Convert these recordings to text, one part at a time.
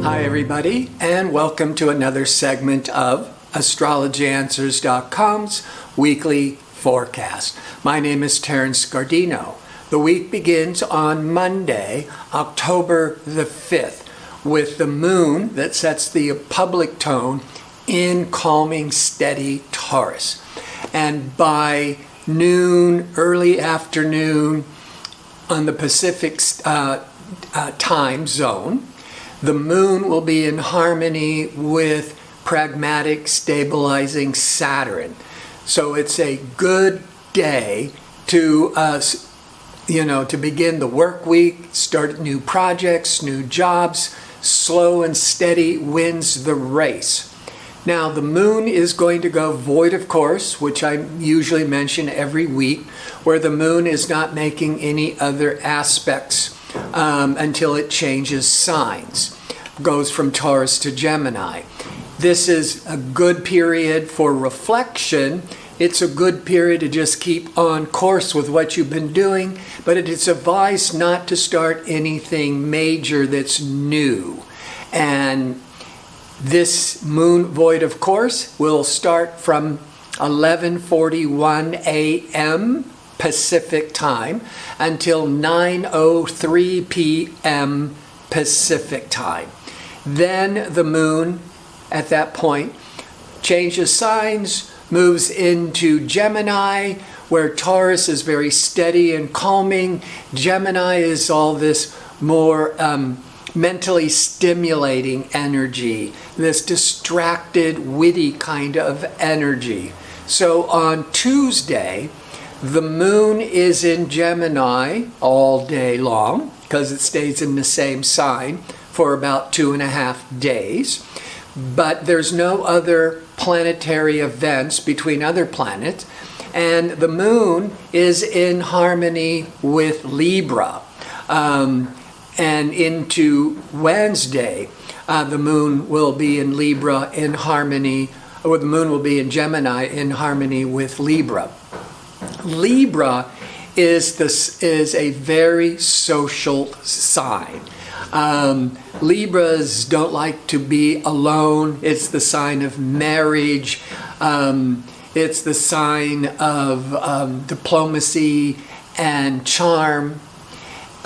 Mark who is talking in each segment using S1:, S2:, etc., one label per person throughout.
S1: Hi everybody, and welcome to another segment of AstrologyAnswers.com's weekly forecast. My name is Terence Gardino. The week begins on Monday, October the 5th, with the moon that sets the public tone in calming, steady Taurus. And by noon, early afternoon, on the Pacific time zone, the moon will be in harmony with pragmatic, stabilizing Saturn. So it's a good day to to begin the work week, start new projects, new jobs. Slow and steady wins the race. Now, the moon is going to go void of course, which I usually mention every week, where the moon is not making any other aspects until it changes signs, goes from Taurus to Gemini. This is a good period for reflection. It's a good period to just keep on course with what you've been doing, but it is advised not to start anything major that's new. And this moon void of course will start from 11:41 a.m. Pacific time until 9:03 p.m. Pacific time. Then the moon at that point changes signs, moves into Gemini, where Taurus is very steady and calming. Gemini is all this more mentally stimulating energy, this distracted, witty kind of energy. So on Tuesday, the moon is in Gemini all day long because it stays in the same sign for about 2.5 days. But there's no other planetary events between other planets. And the moon is in harmony with Libra. And into Wednesday, the moon will be in Libra in harmony, or the moon will be in Gemini in harmony with Libra. Libra is a very social sign. Libras don't like to be alone. It's the sign of marriage. It's the sign of diplomacy and charm.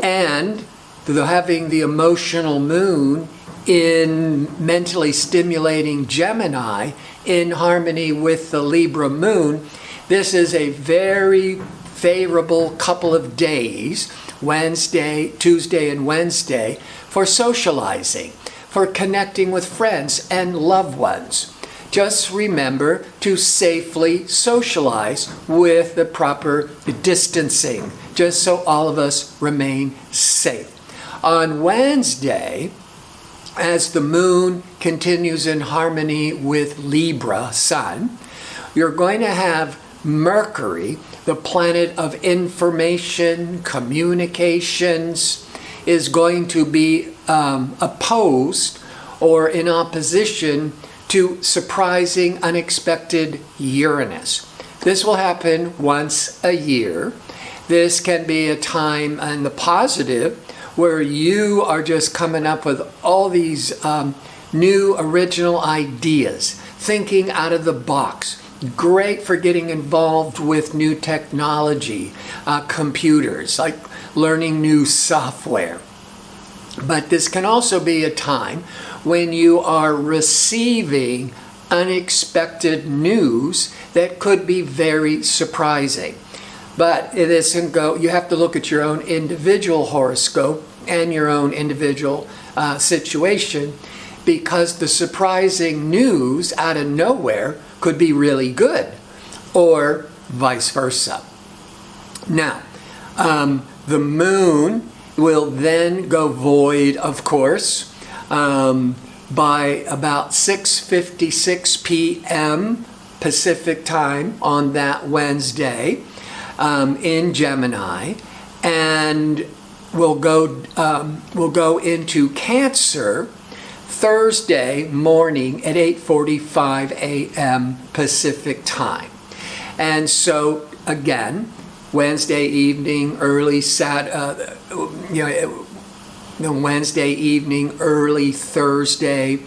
S1: And having the emotional moon in mentally stimulating Gemini in harmony with the Libra moon, this is a very favorable couple of days, Tuesday and Wednesday, for socializing, for connecting with friends and loved ones. Just remember to safely socialize with the proper distancing, just so all of us remain safe. On Wednesday, as the moon continues in harmony with Libra Sun, you're going to have Mercury, the planet of information, communications, is going to be opposed or in opposition to surprising, unexpected Uranus. This will happen once a year. This can be a time in the positive where you are just coming up with all these new original ideas, thinking out of the box. Great for getting involved with new technology, computers, like learning new software. But this can also be a time when you are receiving unexpected news that could be very surprising. But it isn't you have to look at your own individual horoscope and your own individual situation, because the surprising news out of nowhere could be really good, or vice versa. Now, the moon will then go void, of course, by about 6:56 p.m. Pacific time on that Wednesday in Gemini, and will go into Cancer Thursday morning at 8:45 a.m. Pacific time. And so again, Wednesday evening, early the Wednesday evening, early Thursday.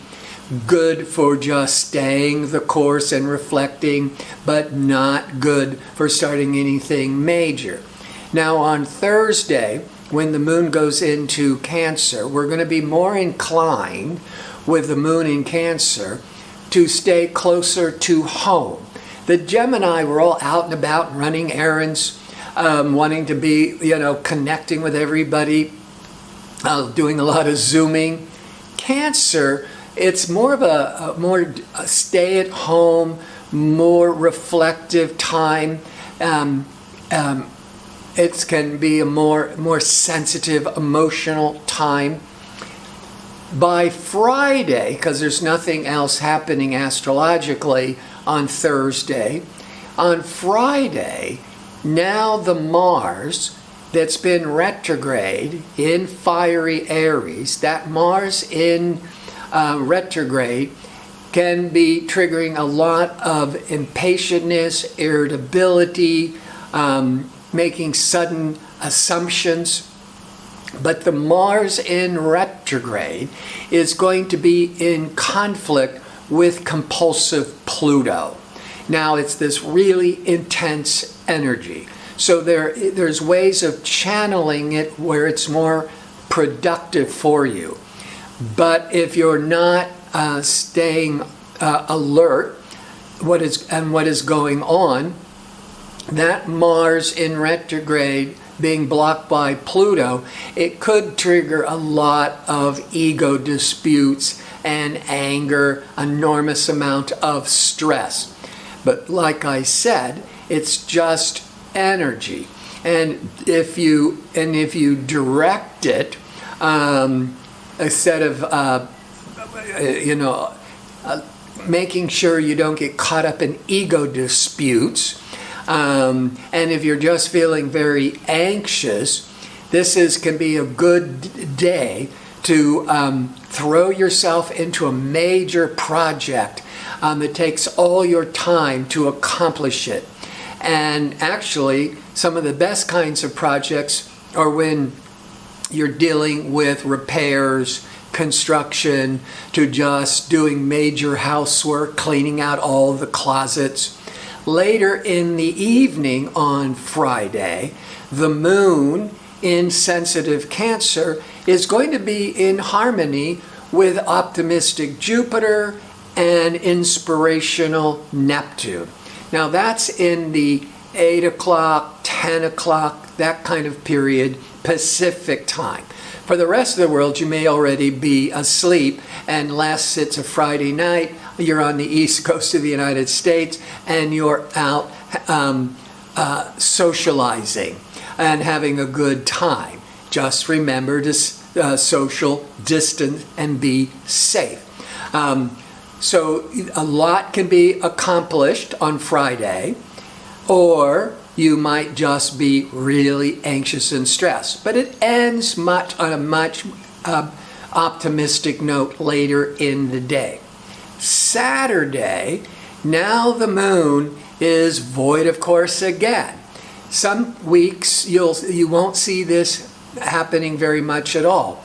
S1: Good for just staying the course and reflecting, but not good for starting anything major. Now on Thursday, when the moon goes into Cancer, we're going to be more inclined with the moon in Cancer to stay closer to home. The Gemini, we're all out and about running errands, wanting to be, connecting with everybody, doing a lot of Zooming. Cancer, it's more of a stay at home, more reflective time. It can be a more sensitive, emotional time. By Friday, because there's nothing else happening astrologically on Thursday, on Friday, now the Mars that's been retrograde in fiery Aries, that Mars in retrograde can be triggering a lot of impatientness, irritability, making sudden assumptions. But the Mars in retrograde is going to be in conflict with compulsive Pluto. Now it's this really intense energy. So there's ways of channeling it where it's more productive for you. But if you're not staying alert, what is going on, that Mars in retrograde being blocked by Pluto, it could trigger a lot of ego disputes and anger, enormous amount of stress. But like I said, it's just energy. And if you direct it, instead of making sure you don't get caught up in ego disputes, and if you're just feeling very anxious, this can be a good day to throw yourself into a major project that takes all your time to accomplish it. And actually, some of the best kinds of projects are when you're dealing with repairs, construction, to just doing major housework, cleaning out all the closets. Later in the evening on Friday, the moon in sensitive Cancer is going to be in harmony with optimistic Jupiter and inspirational Neptune. Now that's in the 8 o'clock, 10 o'clock, that kind of period, Pacific time. For the rest of the world, you may already be asleep, unless it's a Friday night, you're on the East Coast of the United States, and you're out socializing and having a good time. Just remember to social distance and be safe. So a lot can be accomplished on Friday, or you might just be really anxious and stressed. But it ends on a much optimistic note later in the day. Saturday, now the moon is void of course again. Some weeks you won't see this happening very much at all.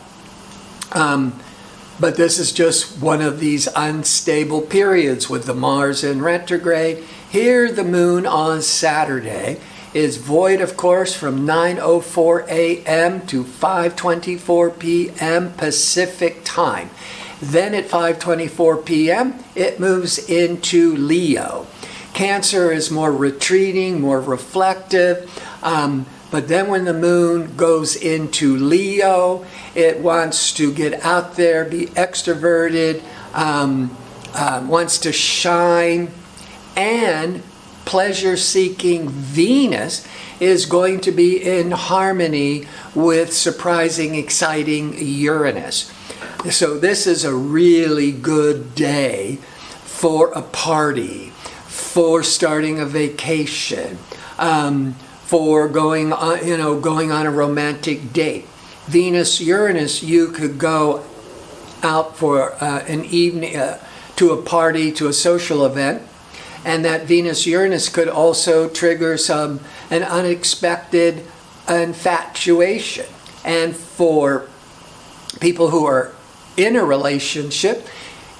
S1: But this is just one of these unstable periods with the Mars in retrograde. Here the moon on Saturday is void of course from 9:04 a.m. to 5:24 p.m. Pacific time. Then at 5:24 p.m. it moves into Leo. Cancer is more retreating, more reflective. But then when the moon goes into Leo, it wants to get out there, be extroverted, wants to shine, and pleasure-seeking Venus is going to be in harmony with surprising, exciting Uranus. So this is a really good day for a party, for starting a vacation, for going on a romantic date. Venus, Uranus, you could go out for an evening, to a party, to a social event, and that Venus, Uranus could also trigger an unexpected infatuation. And for people who are in a relationship,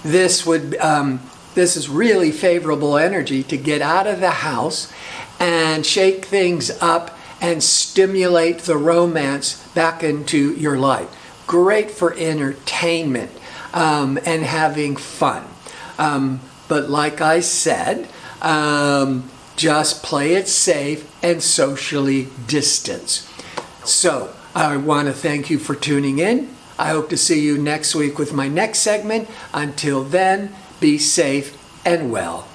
S1: this is really favorable energy to get out of the house and shake things up and stimulate the romance back into your life. Great for entertainment and having fun. But like I said, just play it safe and socially distance. So I want to thank you for tuning in. I hope to see you next week with my next segment. Until then, be safe and well.